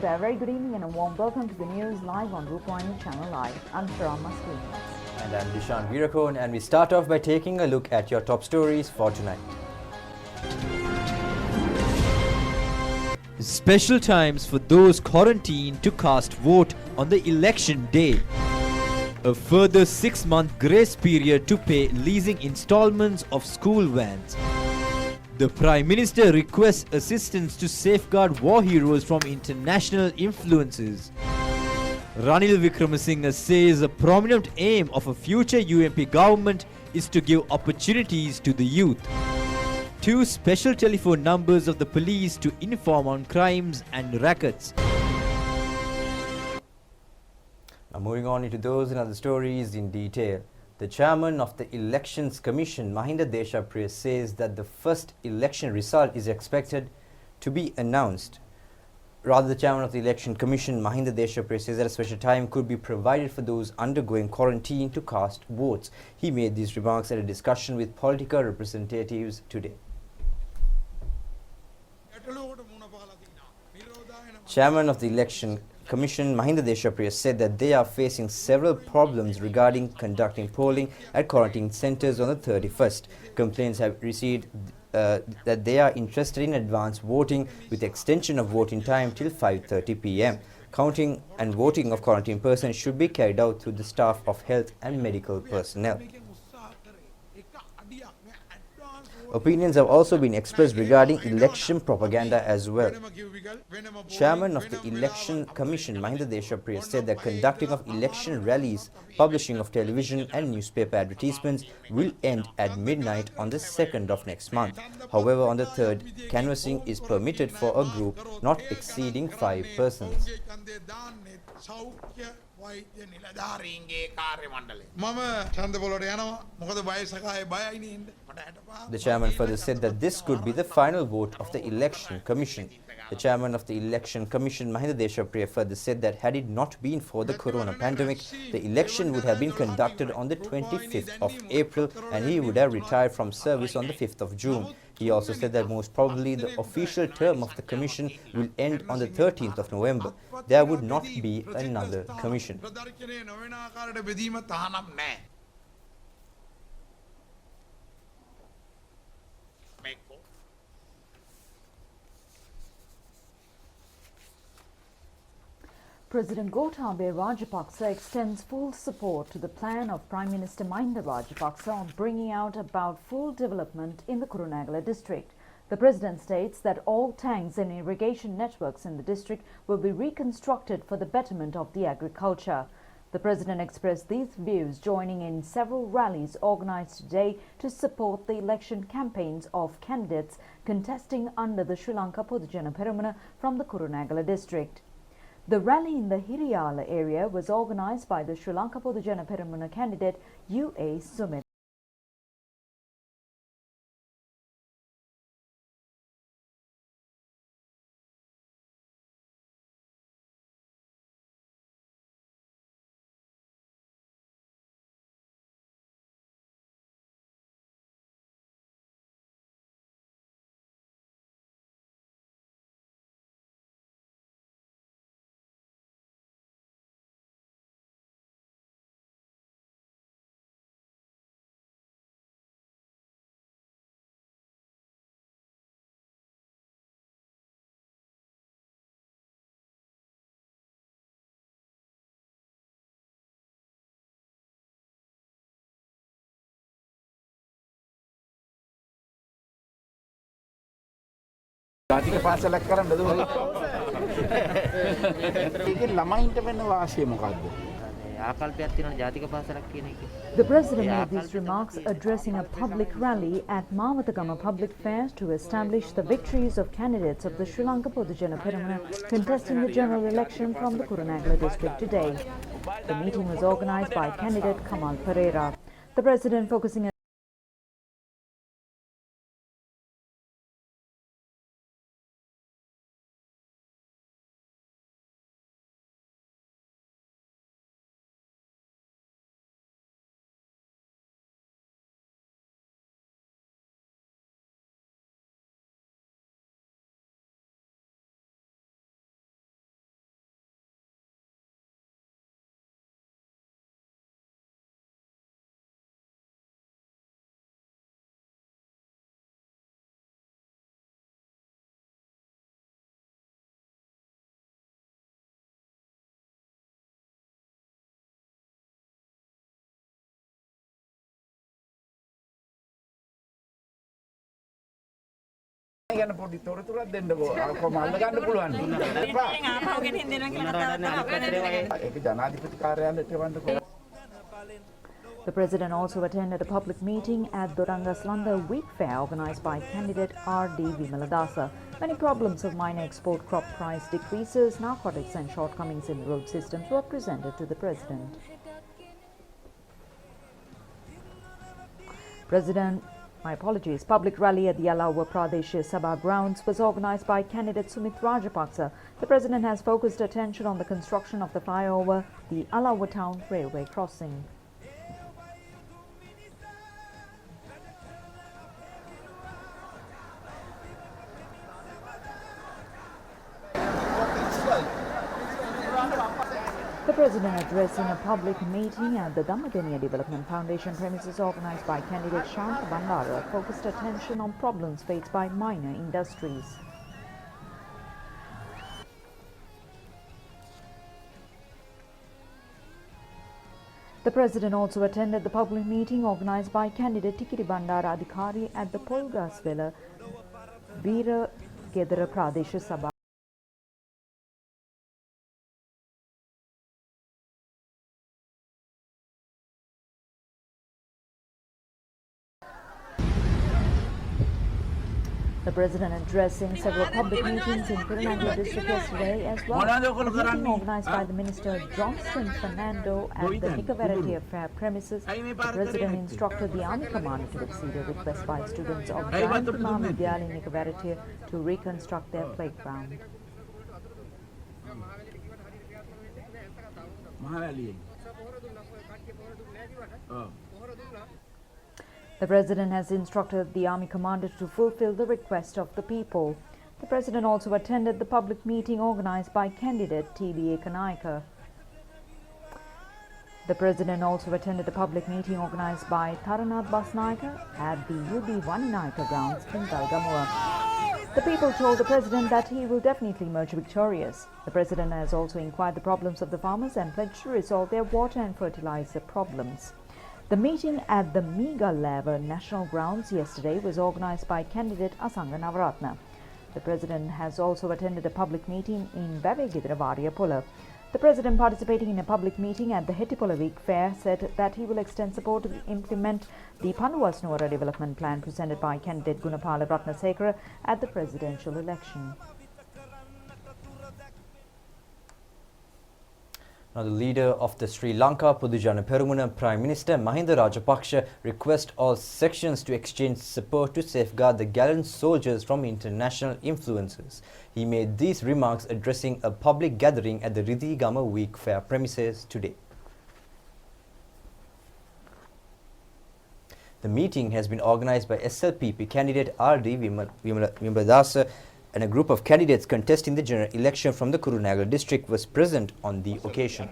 there, very good evening and a warm welcome to the news live on Rupavahini Channel Live. I'm Sharon Maskin. And I'm Dishan Virakon, and we start off by taking a look at your top stories for tonight. Special times for those quarantined to cast vote on the election day. A further 6-month grace period to pay leasing installments of school vans. The Prime Minister requests assistance to safeguard war heroes from international influences. Ranil Wickremesinghe says a prominent aim of a future UNP government is to give opportunities to the youth. 2 special telephone numbers of the police to inform on crimes and rackets. Now moving on into those and other stories in detail. The chairman of the Elections Commission, Mahindra says that the first election result is expected to be announced. Rather, the chairman of the Election Commission, Mahindra says that a special time could be provided for those undergoing quarantine to cast votes. He made these remarks at a discussion with political representatives today. Chairman of the Election Commission Mahindra said that they are facing several problems regarding conducting polling at quarantine centres on the 31st. Complaints have received that they are interested in advance voting with extension of voting time till 5:30 p.m. Counting and voting of quarantine persons should be carried out through the staff of health and medical personnel. Opinions have also been expressed regarding election propaganda as well. Chairman of the Election Commission, Mahindra said that conducting of election rallies, publishing of television and newspaper advertisements will end at midnight on the 2nd of next month. However, on the 3rd, canvassing is permitted for a group not exceeding 5 persons. The chairman further said that this could be the final vote of the Election Commission. The chairman of the Election Commission, Mahindra further said that had it not been for the corona pandemic, the election would have been conducted on the 25th of April and he would have retired from service on the 5th of June. He also said that most probably the official term of the commission will end on the 13th of November. There would not be another commission. President Gotabaya Rajapaksa extends full support to the plan of Prime Minister Mahindra Rajapaksa on bringing out about full development in the Kurunegala district. The President states that all tanks and irrigation networks in the district will be reconstructed for the betterment of the agriculture. The President expressed these views joining in several rallies organized today to support the election campaigns of candidates contesting under the Sri Lanka Podujana Peramuna from the Kurunegala district. The rally in the Hiriyala area was organized by the Sri Lanka Podujana Peramuna candidate U.A. Sumit. ජාතික පාසලක් කරන්නද ඕන? ඒකේ ළමයින්ට වෙන වාසිය මොකද්ද? ආකල්පයක් තියෙනවා ජාතික පාසලක් කියන එකේ. The President made these remarks addressing a public rally at Mavatagama Public Fair to establish the victories of candidates of the Sri Lanka Podujana Peramuna contesting the general election from the Kurunegala district today. The meeting was organized by candidate Kamal Pereira. The President focusing ගැන පොඩි තොරතුරක් දෙන්නකෝ. කොහොම අල්ල ගන්න පුළුවන්. ඒක ජනාධිපති කාර්යාලයට එවන්නකෝ. The President also attended a public meeting at Doranga Slanda Week Fair organised by candidate R.D. Vimaladasa. Many problems of minor export crop price decreases, narcotics and shortcomings in road systems were presented to the President. Public rally at the Alawa Pradesh Sabha grounds was organised by candidate Sumit Rajapaksa. The President has focused attention on the construction of the flyover, the Alawa Town Railway crossing. The President addressing a public meeting at the Dhammadeniya Development Foundation premises organised by candidate Shanta Bandara focused attention on problems faced by minor industries. The President also attended the public meeting organised by candidate Tikiri Bandara Adhikari at the Polgasvela Veera Gedara Pradesh Sabha. The President addressing several public meetings in Kurunagala district yesterday as well. The meeting organised by the Minister Johnson Fernando at the Nikavarattia Fair premises, the President instructed the Army Commander to exceed a request by students of Jayantama Vidyalaya Nikavarattia to reconstruct their playground. The President has instructed the Army Commander to fulfill the request of the people. The President also attended the public meeting organised by candidate TBA Kanayaka. The President also attended the public meeting organised by Tharanath Basnayaka at the UB Vaninayaka grounds in Galgamua. The people told the President that he will definitely emerge victorious. The President has also inquired the problems of the farmers and pledged to resolve their water and fertilizer problems. The meeting at the Meghalaya National Grounds yesterday was organised by candidate Asanga Navaratna. The President has also attended a public meeting in Bavegidra Variapola. The President, participating in a public meeting at the Hettipola Week Fair, said that he will extend support to implement the Panuwasnuwara development plan presented by candidate Gunapala Ratnasekara at the presidential election. Now, the leader of the Sri Lanka Podujana Peramuna, Prime Minister Mahindra Rajapaksa, requests all sections to exchange support to safeguard the gallant soldiers from international influences. He made these remarks addressing a public gathering at the Ridhigama Week Fair premises today. The meeting has been organised by SLPP candidate R.D. Vimaladasa, and a group of candidates contesting the general election from the Kurunagala district was present on the occasion.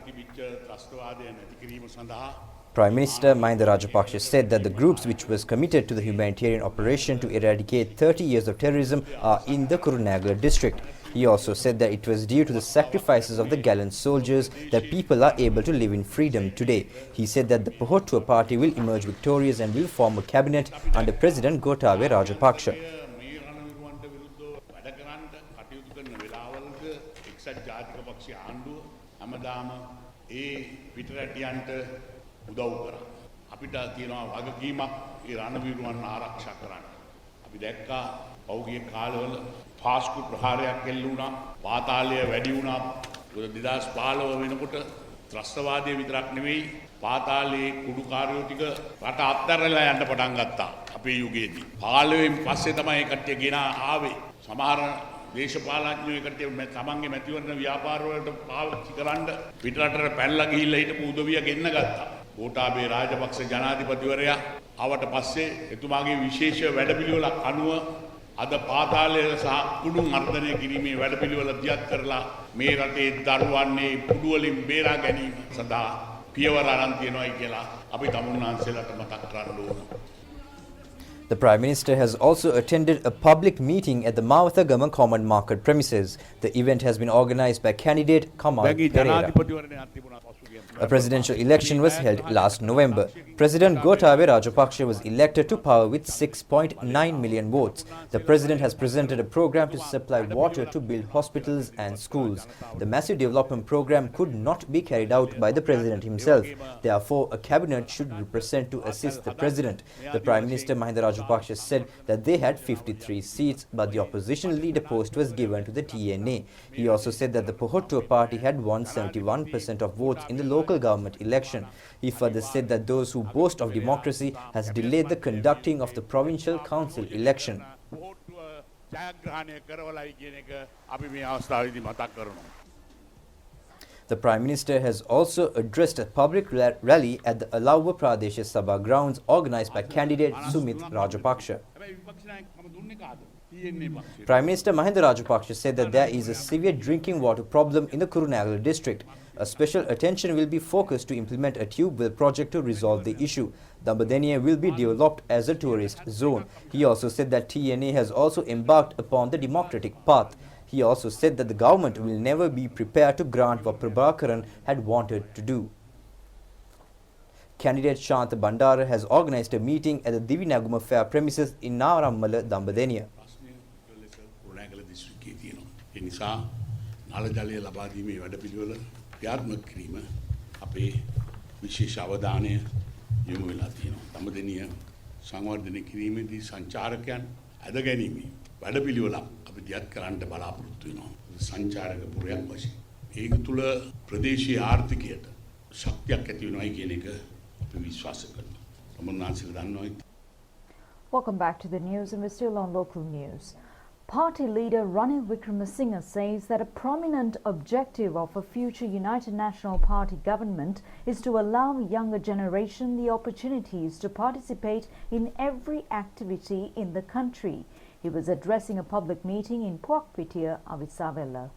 Prime Minister Mahindra Rajapaksa said that the groups which was committed to the humanitarian operation to eradicate 30 years of terrorism are in the Kurunagala district. He also said that it was due to the sacrifices of the gallant soldiers that people are able to live in freedom today. He said that the Pahotua party will emerge victorious and will form a cabinet under President Gotabaya Rajapaksa. අපිට තියෙනවා වගකීමක් ඒ රණවීරුවන් ආරක්ෂා කරන්න. අපි දැක්කා පෞගිය කාලවල පාස්කු ප්‍රහාරයක් එල්ල වුණා, පාතාලය වැඩි වුණා. 2015 වෙනකොට ත්‍රස්තවාදයේ විතරක් නෙවෙයි පාතාලයේ කුඩුකාරයෝ ටික රට අත්හැරලා යන්න පටන් ගත්තා අපේ යුගයේදී. 15න් පස්සේ තමයි කට්ටිය ගෙන ආවේ. සමහර දේශපාලඥයෝ කට්ටිය තමන්ගේ මැතිවරණ ව්‍යාපාර වලට පාවිච්චි කරන්න පිටරටට පැනලා ගිහිල්ලා හිටපු උදවිය ගෙන්න ගත්තා. ගෝඨාභය රාජපක්ෂ ජනාධිපතිවරයා ආවට පස්සේ එතුමාගේ විශේෂ වැඩපිළිවෙලක් අනුව අද පාතාලය සහ කුඩු මර්ධනය කිරීමේ වැඩපිළිවෙල දියත් කරලා මේ රටේ දරුවන්නේ කුඩු වලින් බේරා ගැනීම සඳහා පියවර අරන් තියෙනවායි කියලා අපි තමුන්නාන්සේලාට මතක් කරන්න ඕන. The Prime Minister has also attended a public meeting at the Mawathagama Common Market premises. The event has been organised by candidate Kamal Pereira. A presidential election was held last November. President Gotabaya Rajapaksa was elected to power with 6.9 million votes. The president has presented a program to supply water to build hospitals and schools. The massive development program could not be carried out by the president himself. Therefore, a cabinet should be present to assist the president. The Prime Minister Mahindra Rajapaksa said that they had 53 seats, but the opposition leader post was given to the TNA. He also said that the Pohottuwa party had won 71% of votes in the local government election. He further said that those who boast of democracy has delayed the conducting of the provincial council election. The Prime Minister has also addressed a public rally at the Alauwa Pradesh Sabha grounds organized by candidate Sumit Rajapaksha. Prime Minister Mahindra Rajapaksa said that there is a severe drinking water problem in the Kurunegala district. A special attention will be focused to implement a tube well project to resolve the issue. Dambadeniya will be developed as a tourist zone. He also said that TNA has also embarked upon the democratic path. He also said that the government will never be prepared to grant what Prabhakaran had wanted to do. Candidate Shantha Bandara has organized a meeting at the Divi Naguma Fair premises in Narammala, Dambadeniya. ක්‍රියාත්මක කිරීම අපේ විශේෂ අවධානය යොමු වෙලා තියෙනවා. දඹදෙනිය සංවර්ධනය කිරීමේදී සංචාරකයන් අද ගැනීමේ වැඩපිළිවෙලක් අපි දියත් කරන්න බලාපොරොත්තු වෙනවා. සංචාරක පුරයක් වශයෙන්. ඒක තුල ප්‍රදේශීය ආර්ථිකයට ශක්තියක් ඇති වෙනවායි කියන එක අපි විශ්වාස කරනවා. තමුන්නාන්සලා දන්නවා. Welcome back to the news, and we're still on local news. Party leader Ranil Wickremesinghe says that a prominent objective of a future United National Party government is to allow younger generation the opportunities to participate in every activity in the country. He was addressing a public meeting in Puakpitiya, Avisavella.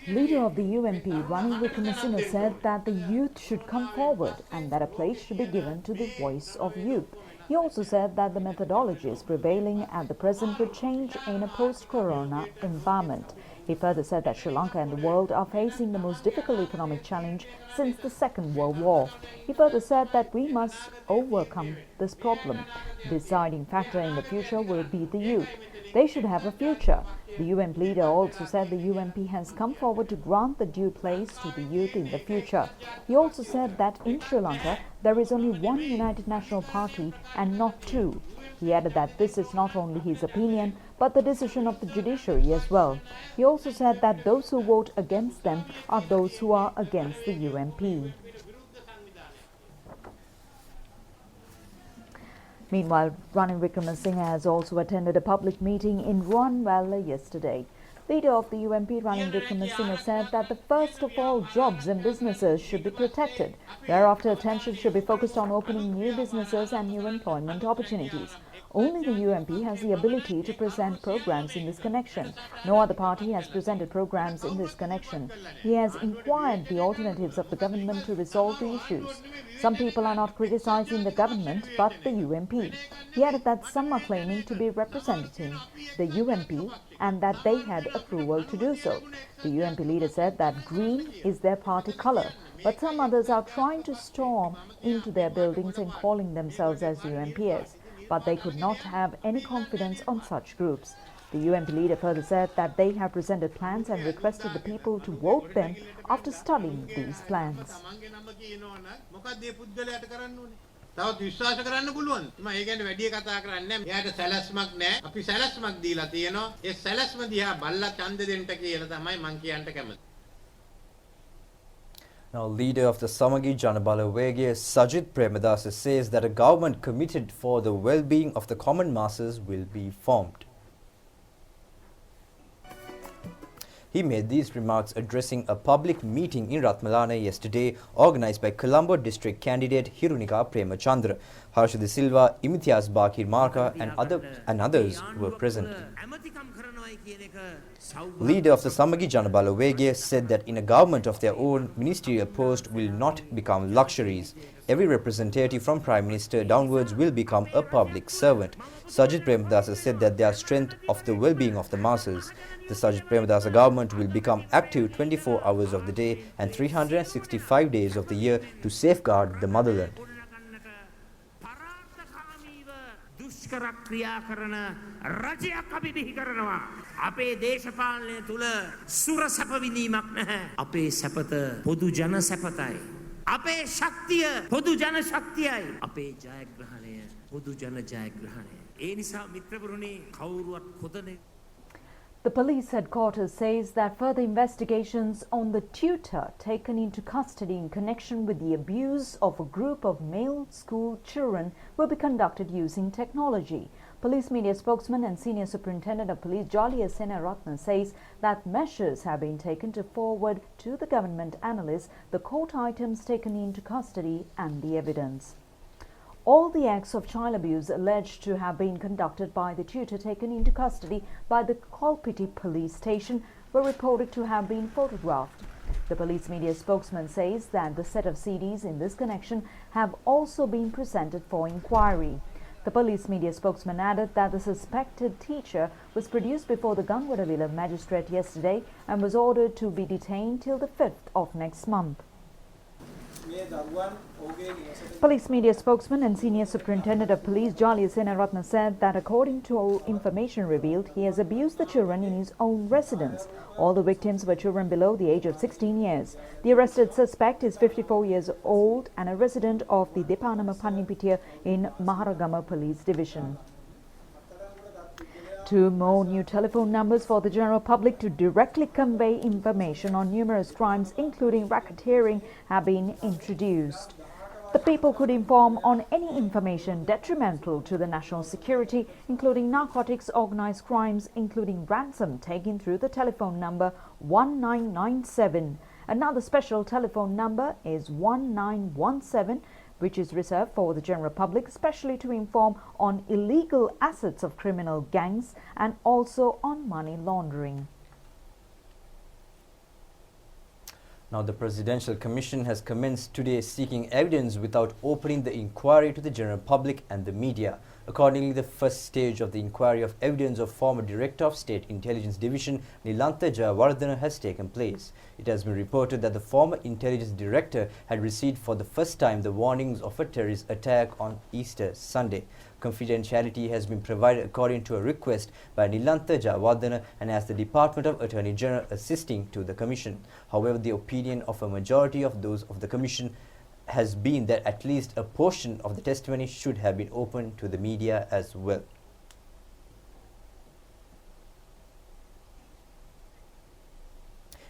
Leader of the UNP, Ranil Wickremesinghe, said that the youth should come forward and that a place should be given to the voice of youth. He also said that the methodologies prevailing at the present would change in a post-corona environment. He further said that Sri Lanka and the world are facing the most difficult economic challenge since the Second World War. He further said that we must overcome this problem. The deciding factor in the future will be the youth. They should have a future. The UNP leader also said the UNP has come forward to grant the due place to the youth in the future. He also said that in Sri Lanka, there is only one United National Party and not two. He added that this is not only his opinion, but the decision of the judiciary as well. He also said that those who vote against them are those who are against the UNP. Meanwhile, Ranil Wickremesinghe has also attended a public meeting in Rupavahini yesterday. Leader of the UNP, Ranil Wickremesinghe, said that the first of all jobs and businesses should be protected. Thereafter, attention should be focused on opening new businesses and new employment opportunities. Only the UNP has the ability to present programs in this connection. No other party has presented programs in this connection. He has inquired the alternatives of the government to resolve the issues. Some people are not criticizing the government but the UNP. He added that some are claiming to be representing the UNP and that they had approval to do so. The UNP leader said that green is their party color, but some others are trying to storm into their buildings and calling themselves as UNPs. But they could not have any confidence on such groups. The UNP leader further said that they have presented plans and requested the people to vote them after studying these plans. තවත් විශ්වාස කරන්න පුළුවන්. මම ඒ ගැන වැඩි කතා කරන්නේ නැහැ. එයාට සැලැස්මක් නැහැ. අපි සැලැස්මක් දීලා තියෙනවා. ඒ සැලැස්ම දිහා බල්ලා ඡන්ද දෙන්න කියලා තමයි මම කියන්න කැමති. Now, leader of the Samagi Janabala Wege, Sajid Premadasa, says that a government committed for the well-being of the common masses will be formed. He made these remarks addressing a public meeting in Ratmalana yesterday, organized by Colombo district candidate Hirunika Premachandra. Harshad Silva, Imithias Bakir Marka and others were present. Leader of the Samagi Janabala Wege said that in a government of their own, ministerial post will not become luxuries. Every representative from Prime Minister downwards will become a public servant. Sajid Premadasa said that they are strength of the well-being of the masses. The Sajid Premadasa government will become active 24 hours of the day and 365 days of the year to safeguard the motherland. ක්‍රියා කරන රජයක් අපි බිහි කරනවා. අපේ දේශපාලනය තුල සුර සැප විඳීමක් නැහැ. අපේ සැපත පොදු ජන සැපතයි. අපේ ශක්තිය පොදු ජන ශක්තියයි. අපේ ජයග්‍රහණය පොදු ජන ජයග්‍රහණය. ඒ නිසා මිත්‍රවරුනි කවුරුවත් කොතන. The police headquarters says that further investigations on the tutor taken into custody in connection with the abuse of a group of male school children will be conducted using technology. Police media spokesman and senior superintendent of police Jolly Senaratne says that measures have been taken to forward to the government analysts the court items taken into custody and the evidence. All the acts of child abuse alleged to have been conducted by the tutor taken into custody by the Kolpiti police station were reported to have been photographed. The police media spokesman says that the set of CDs in this connection have also been presented for inquiry. The police media spokesman added that the suspected teacher was produced before the Gangwadavila magistrate yesterday and was ordered to be detained till the 5th of next month. Police media spokesman and senior superintendent of police Jolly Senaratne said that according to information revealed, he has abused the children in his own residence. All the victims were children below the age of 16 years. The arrested suspect is 54 years old and a resident of the Depanama Pannipitiya in Maharagama Police Division. 2 more new telephone numbers for the general public to directly convey information on numerous crimes, including racketeering, have been introduced. The people could inform on any information detrimental to the national security, including narcotics, organized crimes, including ransom taken through the telephone number 1997. Another special telephone number is 1917, which is reserved for the general public, especially to inform on illegal assets of criminal gangs and also on money laundering. Now, the Presidential Commission has commenced today seeking evidence without opening the inquiry to the general public and the media. Accordingly, the first stage of the inquiry of evidence of former Director of State Intelligence Division Nilantha Jayawardena has taken place. It has been reported that the former Intelligence Director had received for the first time the warnings of a terrorist attack on Easter Sunday. Confidentiality has been provided according to a request by Nilantha Jayawardena and as the Department of Attorney General assisting to the Commission. However, the opinion of a majority of those of the Commission has been that at least a portion of the testimony should have been open to the media as well.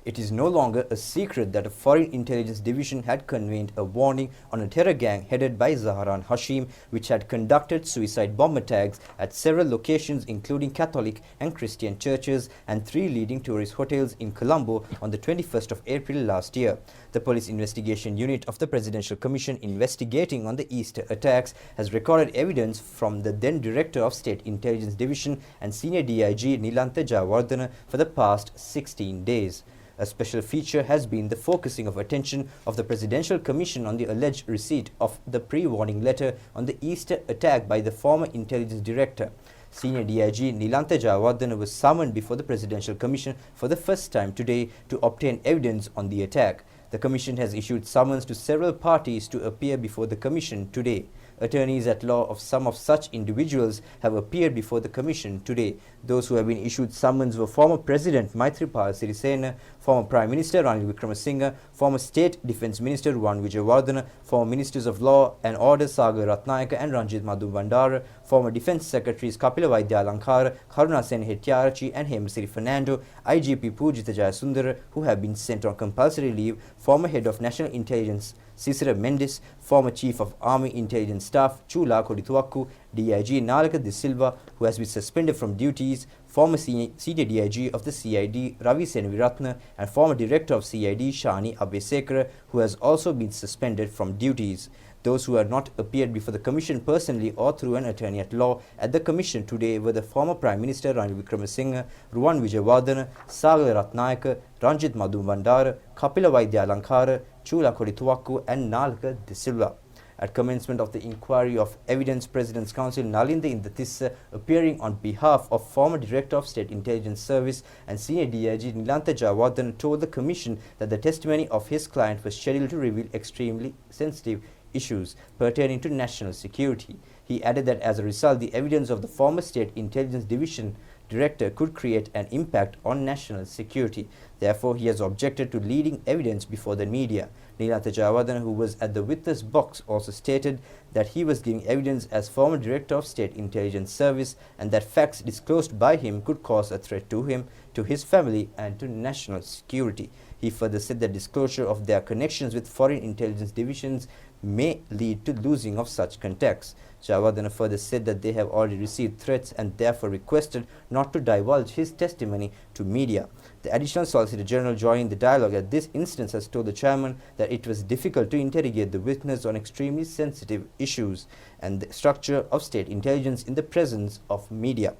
It is no longer a secret that a foreign intelligence division had conveyed a warning on a terror gang headed by Zaharan Hashim, which had conducted suicide bomb attacks at several locations including Catholic and Christian churches and 3 leading tourist hotels in Colombo on the 21st of April last year. The Police Investigation Unit of the Presidential Commission investigating on the Easter attacks has recorded evidence from the then Director of State Intelligence Division and Senior DIG Nilantha Jayawardena for the past 16 days. A special feature has been the focusing of attention of the Presidential Commission on the alleged receipt of the pre-warning letter on the Easter attack by the former Intelligence Director. Senior DIG Nilantha Jayawardena was summoned before the Presidential Commission for the first time today to obtain evidence on the attack. The Commission has issued summons to several parties to appear before the Commission today. Attorneys at law of some of such individuals have appeared before the Commission today. Those who have been issued summons were former President Maithripala Sirisena, former Prime Minister Ranil Wickremesinghe, former State Defence Minister Ruwan Wijewardena, former Ministers of Law and Order Sagar Ratnayaka and Ranjit Madhu Bandara, former Defence Secretaries Kapila Vaidyalankhara, Karuna Sen Hettiarachchi and Hemasiri Fernando, IGP Pujitha Jayasundara, who have been sent on compulsory leave, former Head of National Intelligence Cicera Mendes, former Chief of Army Intelligence Staff Chula Kodituakku, DIG Nalaka De Silva, who has been suspended from duties, former Senior DIG of the CID Ravi Senaviratne and former Director of CID Shani Abbesekara, who has also been suspended from duties. Those who have not appeared before the Commission personally or through an attorney at law at the Commission today were the former Prime Minister Ranil Wickremesinghe, Ruwan Wijewardena, Sagar Ratnayaka, Ranjit Madhumandara, Kapila Waidyalankara, Chula Kodituwaku and Nalaka De Silva. At commencement of the inquiry of Evidence, President's Counsel Nalinde Indatissa, appearing on behalf of former Director of State Intelligence Service and Senior DIG Nilantha Jayawardena, told the Commission that the testimony of his client was scheduled to reveal extremely sensitive issues pertaining to national security. He added that as a result, the evidence of the former State Intelligence Division Director could create an impact on national security. Therefore, he has objected to leading evidence before the media. Nilantha Jayawardena, who was at the witness box, also stated that he was giving evidence as former Director of State Intelligence Service and that facts disclosed by him could cause a threat to him, to his family and to national security. He further said that disclosure of their connections with foreign intelligence divisions may lead to losing of such contacts. Jayawardena further said that they have already received threats and therefore requested not to divulge his testimony to media. The Additional Solicitor General joining the dialogue at this instance has told the chairman that it was difficult to interrogate the witness on extremely sensitive issues and the structure of state intelligence in the presence of media.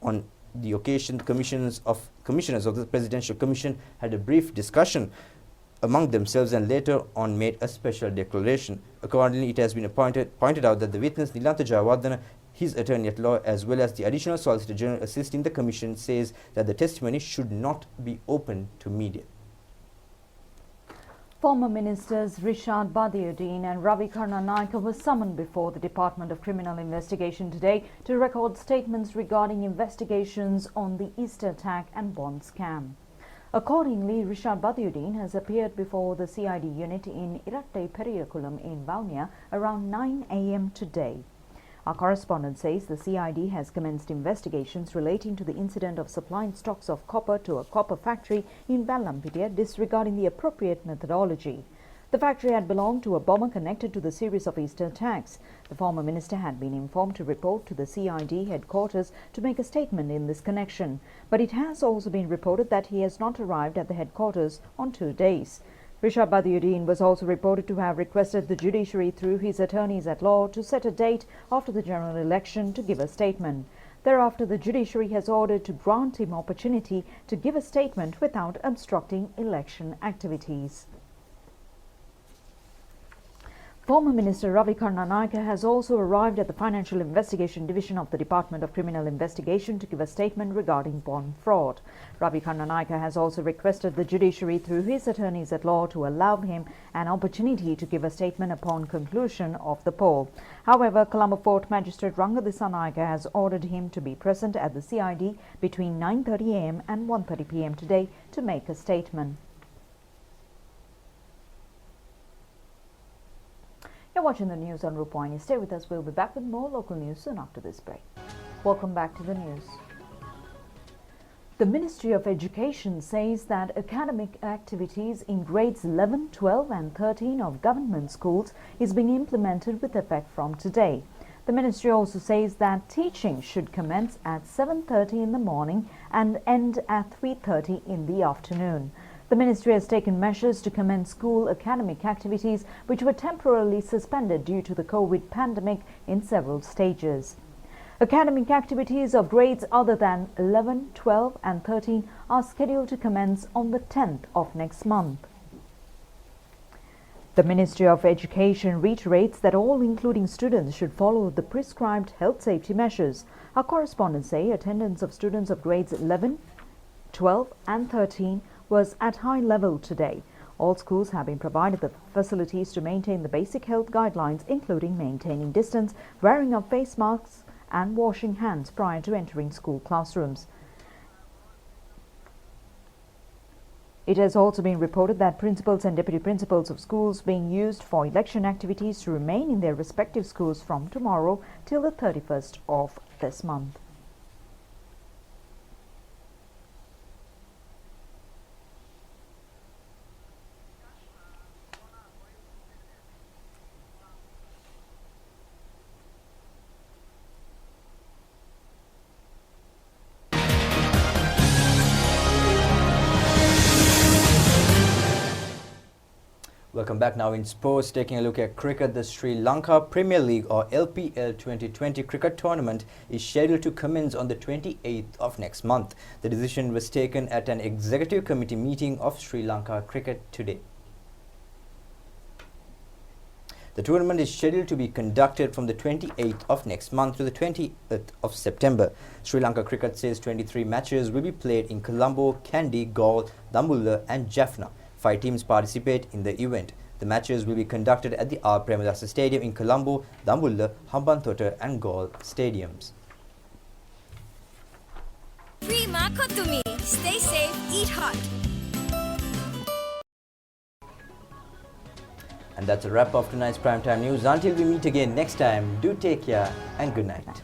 On the occasion, the commissioners of the Presidential Commission had a brief discussion among themselves and later on made a special declaration. Accordingly, it has been pointed out that the witness Nilantha Jayawardena, his attorney at law, as well as the Additional Solicitor General assisting the Commission, says that the testimony should not be open to media. Former Ministers Rishad Badiuddin and Ravi Karnanayake were summoned before the Department of Criminal Investigation today to record statements regarding investigations on the Easter attack and bond scam. Accordingly, Rishad Badiuddin has appeared before the CID unit in Iratte Periyakulam in Vaunia around 9 a.m. today. Our correspondent says the CID has commenced investigations relating to the incident of supplying stocks of copper to a copper factory in Vallampitiya, disregarding the appropriate methodology. The factory had belonged to a bomber connected to the series of Easter attacks. The former minister had been informed to report to the CID headquarters to make a statement in this connection, but it has also been reported that he has not arrived at the headquarters on 2 days. Rishad Badiuddin was also reported to have requested the judiciary through his attorneys at law to set a date after the general election to give a statement. Thereafter, the judiciary has ordered to grant him opportunity to give a statement without obstructing election activities. Former Minister Ravi Karnanayake has also arrived at the Financial Investigation Division of the Department of Criminal Investigation to give a statement regarding bond fraud. Ravi Karnanayake has also requested the judiciary through his attorneys at law to allow him an opportunity to give a statement upon conclusion of the poll. However, Colombo Fort Magistrate Ranga Disanayake has ordered him to be present at the CID between 9:30 a.m. and 1:30 p.m. today to make a statement. You're watching the news on Rupavahini. Stay with us. We'll be back with more local news soon after this break. Welcome back to the news. The Ministry of Education says that academic activities in grades 11, 12 and 13 of government schools is being implemented with effect from today. The ministry also says that teaching should commence at 7:30 in the morning and end at 3:30 in the afternoon. The ministry has taken measures to commence school academic activities which were temporarily suspended due to the COVID pandemic in several stages. Academic activities of grades other than 11, 12 and 13 are scheduled to commence on the 10th of next month. The Ministry of Education reiterates that all, including students, should follow the prescribed health safety measures. Our correspondents say attendance of students of grades 11, 12 and 13 was at high level today. All schools have been provided the facilities to maintain the basic health guidelines, including maintaining distance, wearing of face masks and washing hands prior to entering school classrooms. It has also been reported that principals and deputy principals of schools being used for election activities to remain in their respective schools from tomorrow till the 31st of this month. Welcome back. Now in sports, taking a look at cricket, the Sri Lanka Premier League or LPL 2020 cricket tournament is scheduled to commence on the 28th of next month. The decision was taken at an executive committee meeting of Sri Lanka Cricket today. The tournament is scheduled to be conducted from the 28th of next month to the 20th of September. Sri Lanka Cricket says 23 matches will be played in Colombo, Kandy, Galle, Dambulla and Jaffna. 5 teams participate in the event. The matches will be conducted at the R. Premadasa Stadium in Colombo, Dambulla, Hambantota and Galle stadiums. Prima Kotumi. Stay safe, eat hot. And that's a wrap of tonight's Primetime News. Until we meet again next time, do take care and good night.